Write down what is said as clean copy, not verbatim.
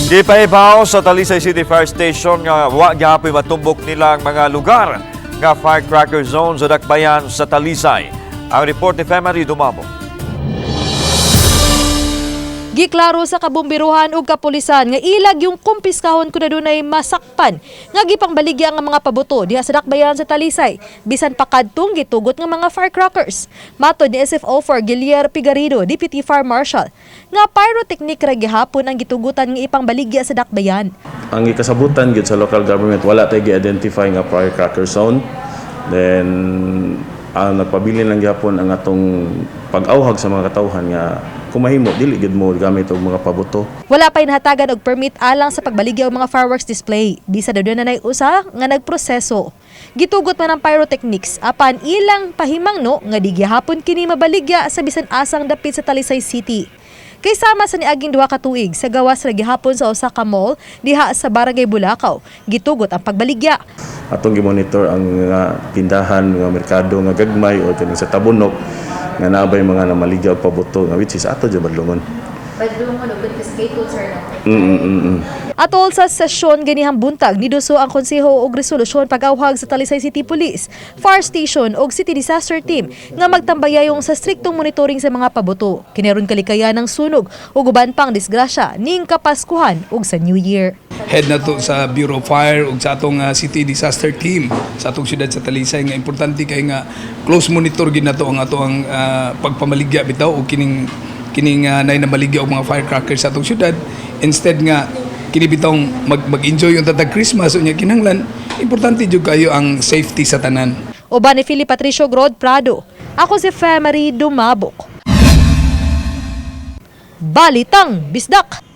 Gipaibaw sa Talisay City Fire Station nga wa gyapon matumbok nilang mga lugar nga firecracker zone sa dakbayan sa Talisay. Ang report ni Femari Dumabo. Giklaro sa kabumbiruhan ug kapulisan nga ilag yung kumpiskahon kun adunay masakpan nga gipangbaligya ang mga pabuto diha sa dakbayan sa Talisay bisan pa kadtong gitugot nga mga firecrackers. Matod ni SFO4 Gilier Pigarido, Deputy Fire Marshal, nga pyrotechnic ra gihapon ang gitugutan nga ipangbaligya sa dakbayan. Ang ikasabutan gid sa local government wala tay gi-identify nga firecracker zone. Then ang nagpabilin lang gyapon ang atong pag-awhag sa mga katawhan nga kung mahimo dili gid mo gamit og mga pabuto. Wala pa inhatagan og permit alang sa pagbaligya og mga fireworks display. Bisa daw na usa nga nagproseso. Gitugot man ang pyrotechnics apan ilang pahimangno nga di gihapon kini mabaligya sa bisan asang dapit sa Talisay City. Kay sama sa niaging 2 ka tuig sa gawas ra gihapon sa usa ka mall diha sa Barangay Bulacau, gitugot ang pagbaligya. Atong gi-monitor ang tindahan, nga merkado nga gagmay o tining sa tabunok nga naabay mga namaligya og pabuto nga which is ato jud badlungon. Badlungon ug confiscated sir no. Atol sa sesyon ganihang buntag niduso ang konseho og resolusyon pag-awhag sa Talisay City Police, Fire Station ug City Disaster Team nga magtambayayong sa striktong monitoring sa mga pabuto. Kineron kalikayan ng sunog ug uban pang disgrasya ning Kapaskuhan ug sa New Year. Head na to sa Bureau of Fire ug sa atong City Disaster Team sa atong syudad sa Talisay nga importante kay nga close monitor gid nato ang atong pagpamaligya bitaw og kining nay namaligya og mga firecrackers sa atong syudad instead nga kini bitong mag-enjoy yung tatag Christmas unya kinahanglan importante jud kayo ang safety sa tanan. Uban ni Philip Patricio Grod Prado. Ako si Femari Dumabok. Balitang Bisdak.